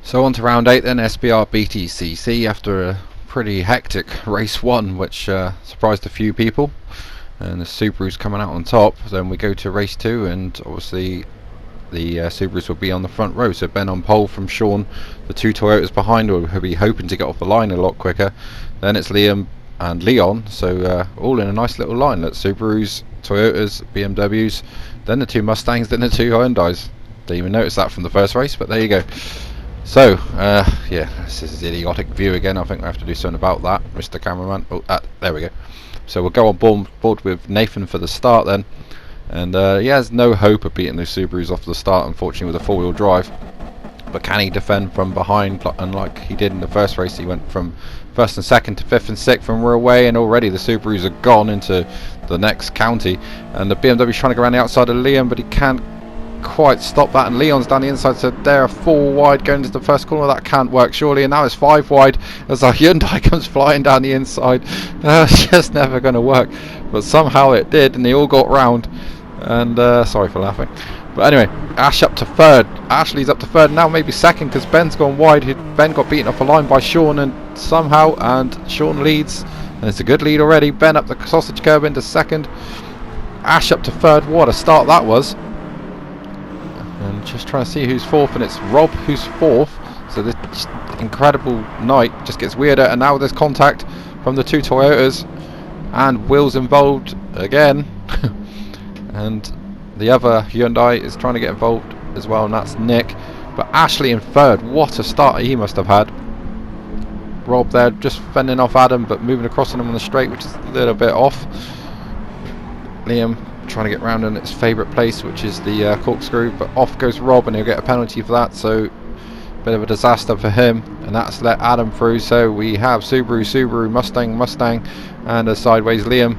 So on to round 8 then, SBR BTCC, after a pretty hectic race 1 which surprised a few people, and the Subaru's coming out on top. Then we go to race 2 and obviously the Subarus will be on the front row, so Ben on pole from Sean, the two Toyotas behind will be hoping to get off the line a lot quicker. Then it's Liam and Leon, so all in a nice little line. That's Subarus, Toyotas, BMWs, then the two Mustangs, then the two Hyundais. Didn't even notice that from the first race, but there you go. So yeah, this is an idiotic view again. I think we have to do something about that, Mr. Cameraman. Oh, there we go. So we'll go on board with Nathan for the start then, and he has no hope of beating the Subarus off the start, unfortunately, with a four-wheel drive. But can he defend from behind, unlike he did in the first race? He went from first and second to fifth and sixth from rear away, and already the Subarus are gone into the next county, and the BMW's trying to go around the outside of Liam, but he can't quite stop that, and Leon's down the inside, so they're 4 wide going into the first corner. That can't work surely, and now it's 5 wide as our Hyundai comes flying down the inside. It's just never going to work, but somehow it did, and they all got round. And sorry for laughing, but anyway, Ash up to third. Ashley's up to third now, maybe second, because Ben's gone wide. Ben got beaten off a line by Sean, and somehow, and Sean leads, and it's a good lead already. Ben up the sausage curb into second, Ash up to third. What a start that was. And just trying to see who's fourth, and it's Rob who's fourth. So this incredible night just gets weirder, and now there's contact from the two Toyotas, and Will's involved again. And the other Hyundai is trying to get involved as well, and that's Nick. But Ashley in third, what a start he must have had. Rob there just fending off Adam, but moving across on him on the straight, which is a little bit off. Liam trying to get round in its favourite place, which is the corkscrew, but off goes Rob, and he'll get a penalty for that, so bit of a disaster for him, and that's let Adam through. So we have Subaru, Mustang, and a sideways Liam.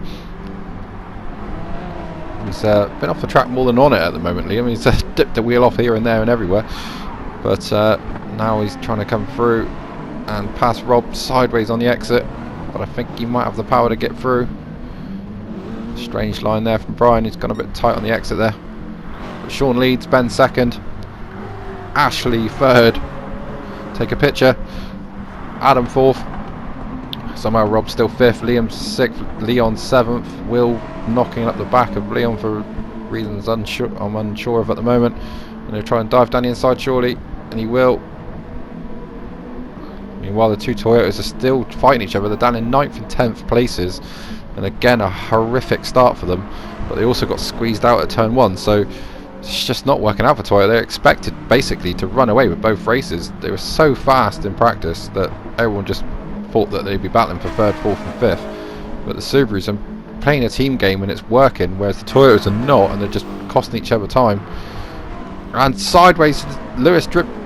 He's been off the track more than on it at the moment, Liam. He's dipped the wheel off here and there and everywhere, but now he's trying to come through and pass Rob sideways on the exit, but I think he might have the power to get through. Strange line there from Brian. He's gone a bit tight on the exit there, but Sean leads, Ben second, Ashley third. Take a picture. Adam fourth. Somehow Rob's still fifth. Liam sixth. Leon seventh. Will knocking up the back of Leon for reasons I'm unsure of at the moment. And he'll try and dive down the inside surely, and he will. Meanwhile, the two Toyotas are still fighting each other. They're down in 9th and 10th places, and again a horrific start for them. But they also got squeezed out at turn 1, so it's just not working out for Toyota. They're expected basically to run away with both races. They were so fast in practice that everyone just thought that they'd be battling for 3rd, 4th and 5th. But the Subarus are playing a team game and it's working, whereas the Toyotas are not, and they're just costing each other time. And sideways, Lewis dropped a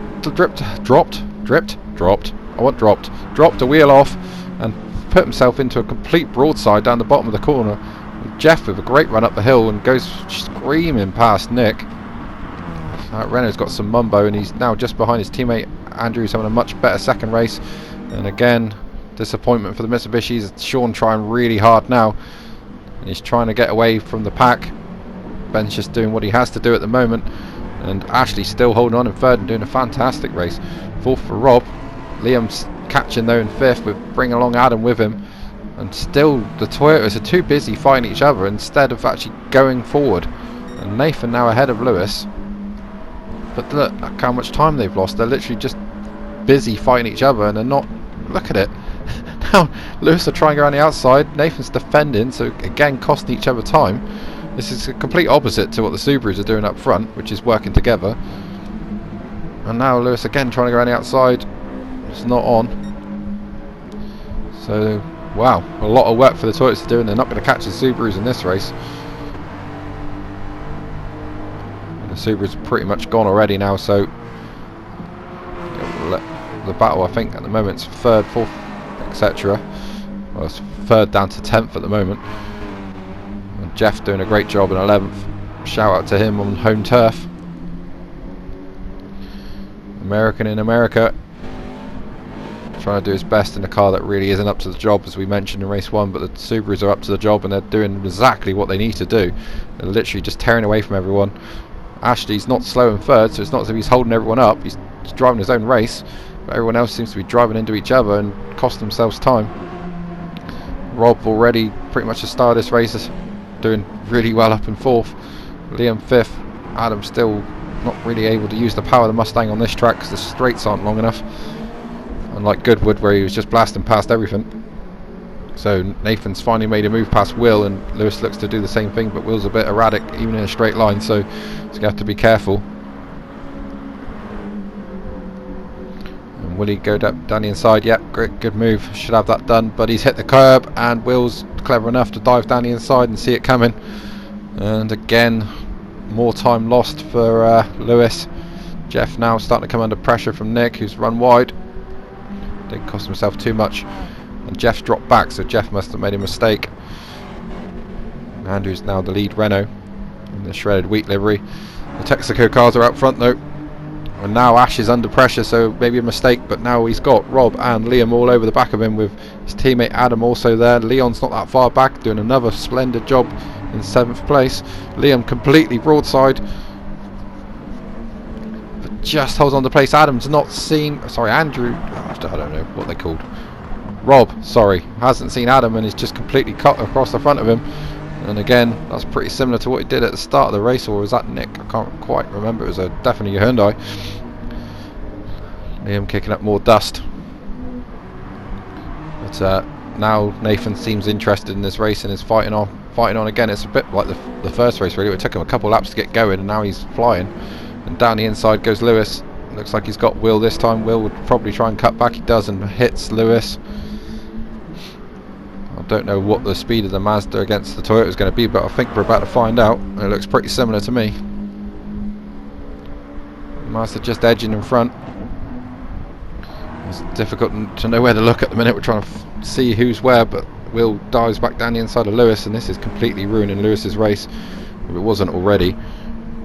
wheel off and put himself into a complete broadside down the bottom of the corner. Jeff with a great run up the hill and goes screaming past Nick. Renault's got some mumbo, and he's now just behind his teammate Andrew, who's having a much better second race. And again, disappointment for the Mitsubishis. Sean trying really hard now, and he's trying to get away from the pack. Ben's just doing what he has to do at the moment, and Ashley's still holding on in third and doing a fantastic race. Fourth for Rob. Liam's catching though in fifth, with bringing along Adam with him. And still the Toyotas are too busy fighting each other instead of actually going forward. And Nathan now ahead of Lewis. But look how much time they've lost. They're literally just busy fighting each other, and they're not. Look at it. Now Lewis are trying to go around the outside. Nathan's defending, so again costing each other time. This is a complete opposite to what the Subarus are doing up front, which is working together. And now Lewis again trying to go around the outside. It's not on. So wow, a lot of work for the Toyotas to do, and they're not going to catch the Subarus in this race. And the Subarus are pretty much gone already now, so the battle, I think, at the moment is 3rd, 4th, etc. Well, it's 3rd down to 10th at the moment. And Jeff doing a great job in 11th. Shout out to him on home turf. American in America, trying to do his best in a car that really isn't up to the job, as we mentioned in race 1, but the Subarus are up to the job, and they're doing exactly what they need to do. They're literally just tearing away from everyone. Ashley's not slow in third, so it's not as if he's holding everyone up. He's driving his own race, but everyone else seems to be driving into each other and cost themselves time. Rob already pretty much the start of this race is doing really well up in fourth. Liam fifth. Adam still not really able to use the power of the Mustang on this track because the straights aren't long enough, unlike Goodwood where he was just blasting past everything. So Nathan's finally made a move past Will, and Lewis looks to do the same thing, but Will's a bit erratic even in a straight line, so he's going to have to be careful. And will he go down the inside? Yep, great, good move, should have that done, but he's hit the curb and Will's clever enough to dive down the inside and see it coming. And again, more time lost for Lewis. Jeff now starting to come under pressure from Nick, who's run wide. Didn't cost himself too much. And Jeff's dropped back, so Jeff must have made a mistake. Andrew's now the lead Renault in the shredded wheat livery. The Texaco cars are out front though, and now Ash is under pressure, so maybe a mistake, but now he's got Rob and Liam all over the back of him with his teammate Adam also there. Leon's not that far back, doing another splendid job in 7th place. Liam completely broadside, but just holds on to place. Adam's not seen, sorry, Andrew, I don't know what they're called. Rob, sorry, hasn't seen Adam and is just completely cut across the front of him. And again, that's pretty similar to what he did at the start of the race, or was that Nick? I can't quite remember. It was definitely a Hyundai. Liam kicking up more dust. But now Nathan seems interested in this race and is fighting on again. It's a bit like the first race really. It took him a couple laps to get going, and now he's flying. And down the inside goes Lewis. Looks like he's got Will this time. Will would probably try and cut back. He does and hits Lewis. I don't know what the speed of the Mazda against the Toyota is going to be, but I think we're about to find out. It looks pretty similar to me. Mazda just edging in front. It's difficult to know where to look at the minute. We're trying to see who's where, but Will dives back down the inside of Lewis, and this is completely ruining Lewis's race if it wasn't already.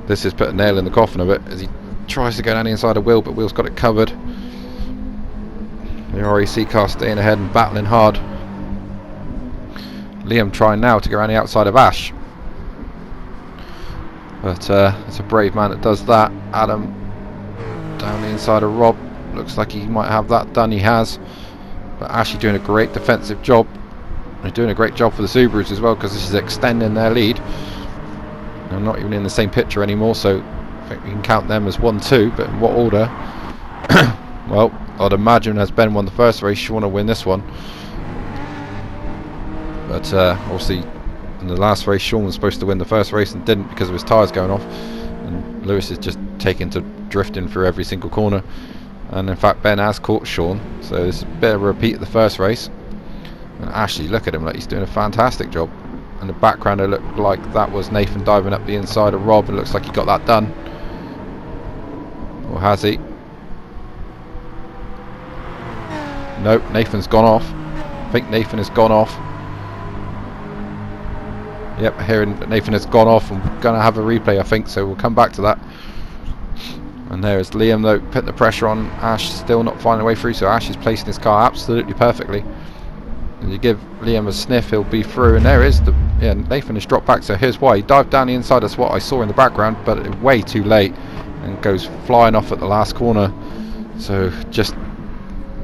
This has put a nail in the coffin of it as he tries to go down the inside of Will, but Will's got it covered. The RAC car staying ahead and battling hard. Liam trying now to go around the outside of Ash, but it's a brave man that does that. Adam down the inside of Rob, looks like he might have that done. He has, but Ash is doing a great defensive job. They're doing a great job for the Subarus as well, because this is extending their lead. They're not even in the same picture anymore, so I think we can count them as 1-2, but in what order? Well, I'd imagine as Ben won the first race, Sean will win this one. But obviously in the last race Sean was supposed to win the first race and didn't because of his tyres going off, and Lewis is just taken to drifting through every single corner, and in fact Ben has caught Sean, so this is a bit of a repeat of the first race. And Ashley, look at him, like he's doing a fantastic job. In the background it looked like that was Nathan diving up the inside of Rob, and it looks like he got that done, or has he? Nope, Nathan's gone off. I think Nathan has gone off. Yep, hearing that Nathan has gone off, and we're going to have a replay I think, so we'll come back to that. And there is Liam though, putting the pressure on Ash, still not finding a way through, so Ash is placing his car absolutely perfectly. And you give Liam a sniff, he'll be through, and there is Nathan has dropped back, so here's why. He dived down the inside, that's what I saw in the background, but way too late, and goes flying off at the last corner. So just,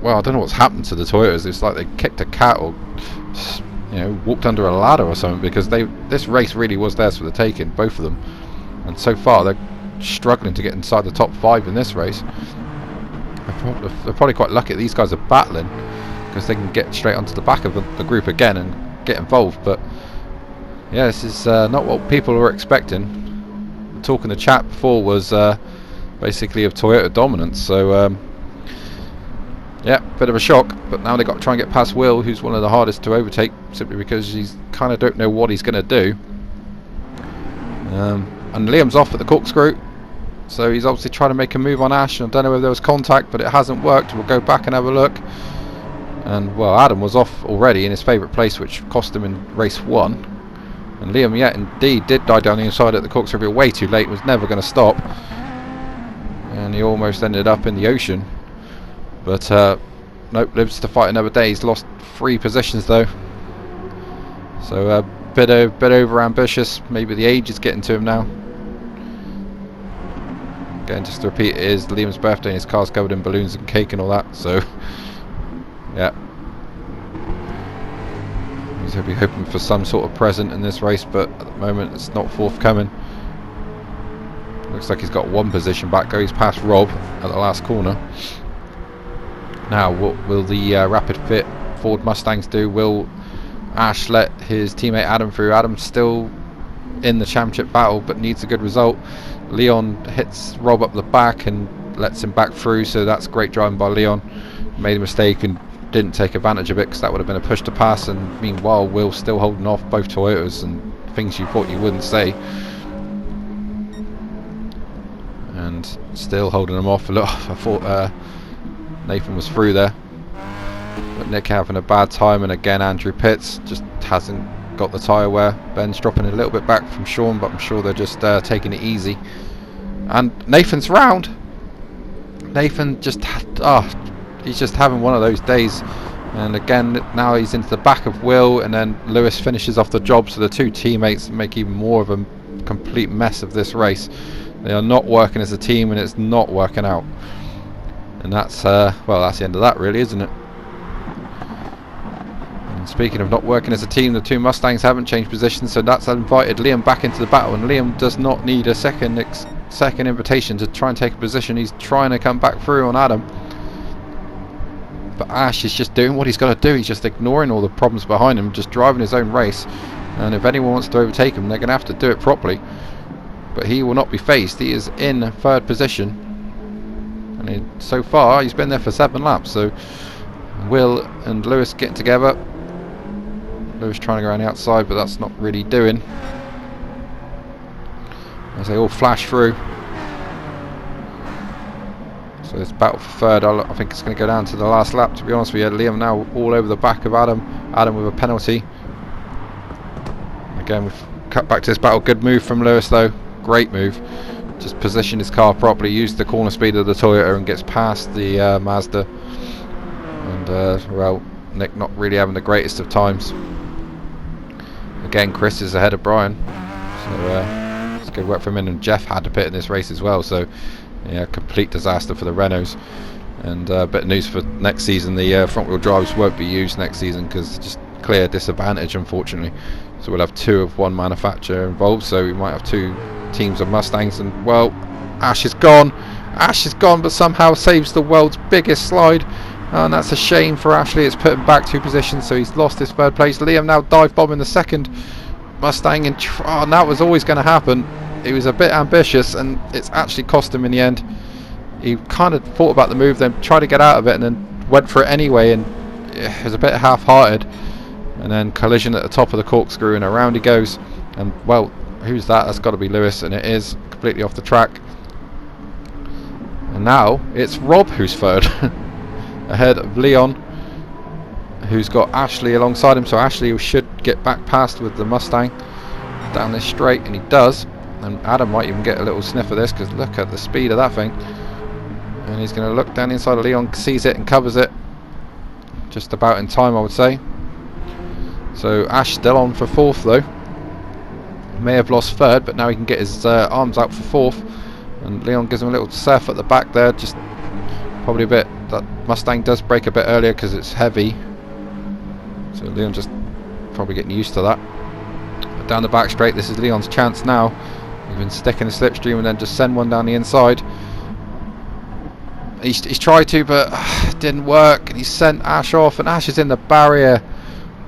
well, I don't know what's happened to the Toyotas. It's like they kicked a cat or walked under a ladder or something, because this race really was theirs for the taking, both of them, and so far they're struggling to get inside the top 5 in this race. They're probably quite lucky these guys are battling, because they can get straight onto the back of the group again and get involved. But yeah, this is not what people were expecting. The talk in the chat before was basically of Toyota dominance, so yeah, bit of a shock. But now they've got to try and get past Will, who's one of the hardest to overtake, simply because he's kind of don't know what he's going to do. And Liam's off at the corkscrew, so he's obviously trying to make a move on Ash. I don't know if there was contact, but it hasn't worked. We'll go back and have a look. And well, Adam was off already in his favourite place, which cost him in race 1. And Liam, yeah, indeed did die down the inside at the corkscrew, but way too late. Was never going to stop, and he almost ended up in the ocean. But nope, lives to fight another day. He's lost 3 positions though, so a bit over ambitious. Maybe the age is getting to him now. Again, just to repeat, it is Liam's birthday and his car's covered in balloons and cake and all that, so yeah. He's hoping for some sort of present in this race, but at the moment it's not forthcoming. Looks like he's got one position back though. He's past Rob at the last corner. Now, what will the Rapid Fit Ford Mustangs do? Will Ash let his teammate Adam through? Adam's still in the championship battle but needs a good result. Leon hits Rob up the back and lets him back through, so that's great driving by Leon. Made a mistake and didn't take advantage of it, because that would have been a push to pass, and meanwhile Will's still holding off both Toyotas, and things you thought you wouldn't say, and still holding them off. Look, I thought Nathan was through there, but Nick having a bad time, and again Andrew Pitts just hasn't got the tyre wear. Ben's dropping a little bit back from Sean, but I'm sure they're just taking it easy. And Nathan's round. Nathan just he's just having one of those days, and again now he's into the back of Will, and then Lewis finishes off the job, so the two teammates make even more of a complete mess of this race. They are not working as a team, and it's not working out, and that's well, that's the end of that really, isn't it? And speaking of not working as a team, the two Mustangs haven't changed positions, so that's invited Liam back into the battle, and Liam does not need a second invitation to try and take a position. He's trying to come back through on Adam, but Ash is just doing what he's got to do. He's just ignoring all the problems behind him, just driving his own race, and if anyone wants to overtake him, they're going to have to do it properly. But he will not be faced. He is in third position, and so far he's been there for 7 laps. So Will and Lewis getting together. Lewis trying to go around the outside, but that's not really doing, as they all flash through. So this battle for third, I think it's going to go down to the last lap, to be honest with you. Liam now all over the back of Adam. Adam with a penalty. Again, we've cut back to this battle. Good move from Lewis though. Great move. Just positioned his car properly, used the corner speed of the Toyota, and gets past the Mazda. And well, Nick not really having the greatest of times. Again, Chris is ahead of Brian. So it's good work from him, and Jeff had to pit in this race as well. So yeah, complete disaster for the Renaults, and a bit of news for next season. The front wheel drives won't be used next season because just clear disadvantage, unfortunately. So we'll have 2 of one manufacturer involved, so we might have 2 teams of Mustangs. And well, Ash is gone, but somehow saves the world's biggest slide, and that's a shame for Ashley. It's put him back 2 positions, so he's lost his third place. Liam now dive bombing the second Mustang, and that was always going to happen. He was a bit ambitious, and it's actually cost him in the end. He kind of thought about the move, then tried to get out of it, and then went for it anyway, and it was a bit half-hearted. And then collision at the top of the corkscrew, and around he goes. And well, who's that? That's got to be Lewis, and it is completely off the track. And now it's Rob who's third, ahead of Leon, who's got Ashley alongside him. So Ashley should get back past with the Mustang down this straight, and he does. And Adam might even get a little sniff of this, because look at the speed of that thing. And he's going to look down the inside of Leon, sees it and covers it just about in time, I would say. So Ash still on for 4th though. May have lost 3rd, but now he can get his arms out for 4th. And Leon gives him a little surf at the back there, just probably a bit. That Mustang does brake a bit earlier because it's heavy, so Leon just probably getting used to that. But down the back straight, this is Leon's chance now. He's been sticking the slipstream and then just send one down the inside. He's tried to, but it didn't work, and he sent Ash off, and Ash is in the barrier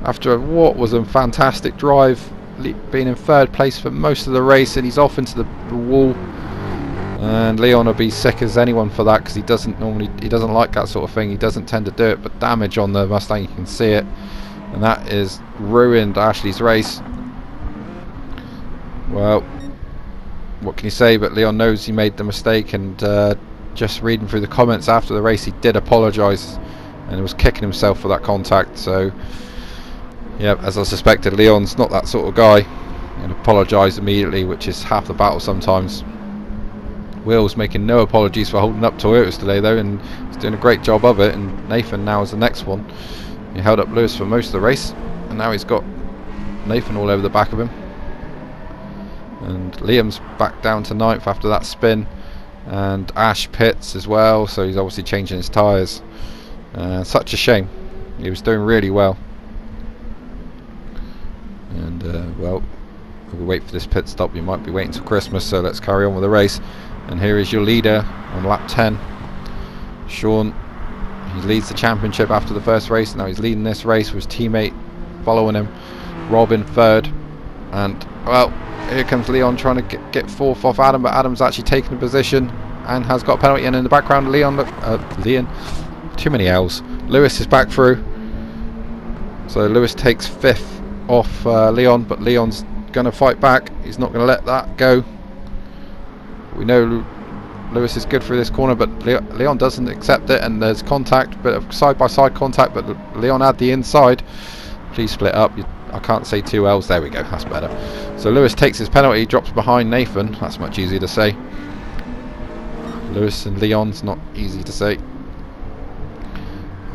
after what was a fantastic drive, being in 3rd place for most of the race, and he's off into the wall. And Leon will be sick as anyone for that, because he doesn't like that sort of thing. He doesn't tend to do it, but damage on the Mustang, you can see it, and that is ruined Ashley's race. Well, what can you say? But Leon knows he made the mistake, and just reading through the comments after the race, he did apologise, and he was kicking himself for that contact. So yeah, as I suspected, Leon's not that sort of guy, and apologise immediately, which is half the battle sometimes. Will's making no apologies for holding up Toyotas today though, and he's doing a great job of it. And Nathan now is the next one. He held up Lewis for most of the race, and now he's got Nathan all over the back of him. And Liam's back down to 9th after that spin, and Ash pits as well, so he's obviously changing his tyres. Such a shame. He was doing really well. And well, we'll wait for this pit stop. You might be waiting till Christmas, so let's carry on with the race. And here is your leader on lap 10, Sean. He leads the championship after the first race. Now he's leading this race with his teammate following him, Rob in third. And well, here comes Leon trying to get fourth off Adam, but Adam's actually taken the position and has got a penalty. And in the background, Leon, too many L's. Lewis is back through, so Lewis takes fifth off Leon, but Leon's going to fight back. He's not going to let that go. We know Lewis is good through this corner, but Leon doesn't accept it, and there's contact, bit of side-by-side contact, but Leon had the inside. Please split up. I can't say two L's. There we go, that's better. So Lewis takes his penalty, drops behind Nathan. That's much easier to say. Lewis and Leon's not easy to say.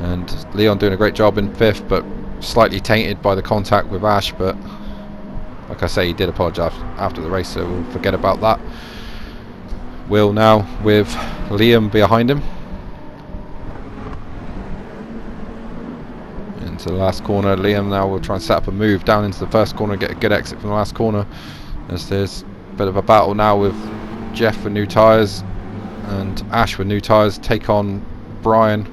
And Leon doing a great job in fifth, but slightly tainted by the contact with Ash. But like I say, he did apologise after the race, so we'll forget about that. Will now with Liam behind him. Into the last corner. Liam now will try and set up a move down into the first corner, get a good exit from the last corner. As there's a bit of a battle now with Jeff with new tyres and Ash with new tyres take on Brian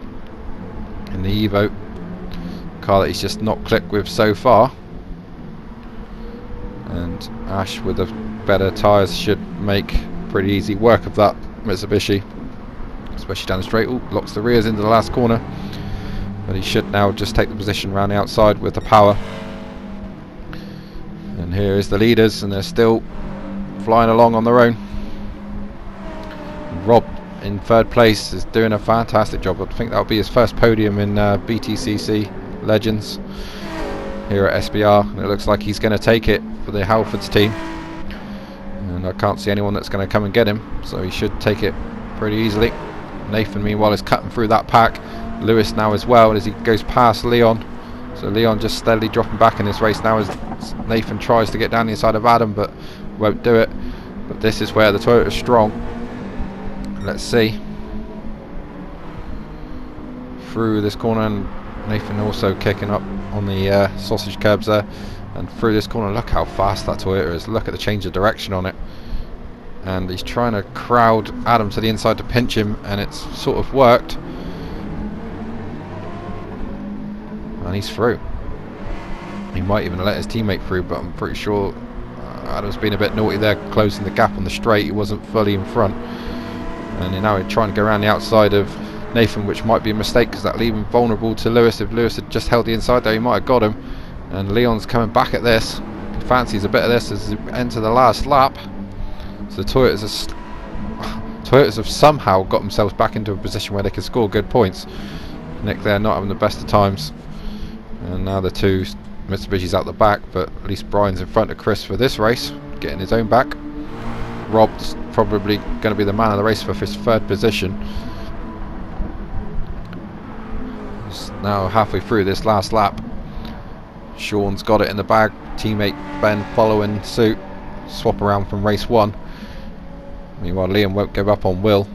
in the Evo car that he's just not clicked with so far. And Ash with the better tyres should make pretty easy work of that Mitsubishi, especially down the straight. Ooh, locks the rears into the last corner, but he should now just take the position around the outside with the power. And here is the leaders, and they're still flying along on their own. Rob in third place is doing a fantastic job. I think that'll be his first podium in BTCC Legends here at SBR, and it looks like he's going to take it for the Halfords team. And I can't see anyone that's going to come and get him, so he should take it pretty easily. Nathan meanwhile is cutting through that pack. Lewis now as well as he goes past Leon. So Leon just steadily dropping back in this race now as Nathan tries to get down the inside of Adam, but won't do it. But this is where the Toyota is strong. Let's see. Through this corner, and Nathan also kicking up on the sausage curbs there. And through this corner, look how fast that Toyota is. Look at the change of direction on it. And he's trying to crowd Adam to the inside to pinch him, and it's sort of worked. And he's through. He might even let his teammate through, but I'm pretty sure Adam's been a bit naughty there, closing the gap on the straight. He wasn't fully in front. And now he's trying to go around the outside of Nathan, which might be a mistake because that leave him vulnerable to Lewis. If Lewis had just held the inside there, he might have got him. And Leon's coming back at this. He fancies a bit of this as we enter the last lap. So the Toyotas have somehow got themselves back into a position where they can score good points. Nick there not having the best of times. And now the two Mitsubishi's out the back, but at least Brian's in front of Chris for this race, getting his own back. Rob's probably going to be the man of the race for his third position. He's now halfway through this last lap. Sean's got it in the bag. Teammate Ben following suit. Swap around from race 1. Meanwhile, Liam won't give up on Will.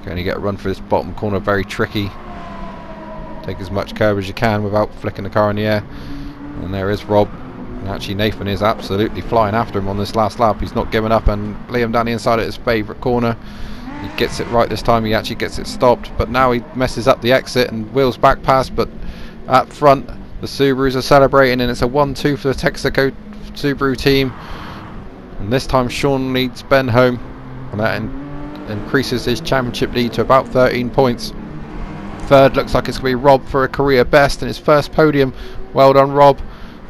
Can you get a run through this bottom corner? Very tricky. Take as much curve as you can without flicking the car in the air. And there is Rob. And actually Nathan is absolutely flying after him on this last lap. He's not giving up, and Liam down the inside at his favourite corner. He gets it right this time. He actually gets it stopped, but now he messes up the exit and Will's back pass. But up front the Subarus are celebrating, and it's a 1-2 for the Texaco Subaru team. And this time Sean leads Ben home, and that increases his championship lead to about 13 points. Third looks like it's going to be Rob for a career best and his first podium. Well done, Rob.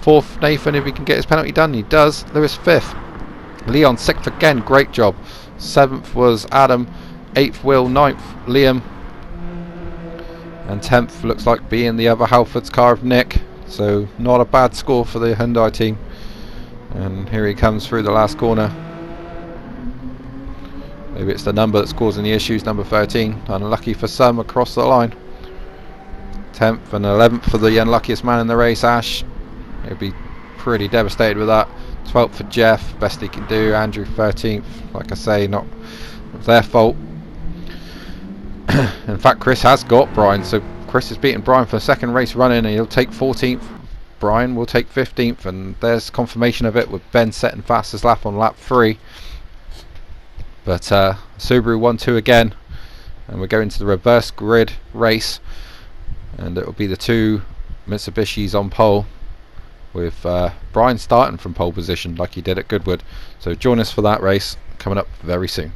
Fourth, Nathan, if he can get his penalty done. He does. Lewis fifth. Leon sixth again. Great job. Seventh was Adam. Eighth, Will. Ninth, Liam. And 10th looks like being the other Halfords car of Nick. So not a bad score for the Hyundai team. And here he comes through the last corner. Maybe it's the number that's causing the issues, number 13. Unlucky for some across the line. 10th and 11th for the unluckiest man in the race, Ash. He'll be pretty devastated with that. 12th for Jeff, best he can do. Andrew 13th, like I say, not It was their fault. In fact, Chris has got Brian, so Chris is beating Brian for the second race running, and he'll take 14th. Brian will take 15th, and there's confirmation of it with Ben setting fastest lap on lap 3. But Subaru 1-2 again, and we're going to the reverse grid race, and it will be the two Mitsubishis on pole, with Brian starting from pole position like he did at Goodwood. So join us for that race coming up very soon.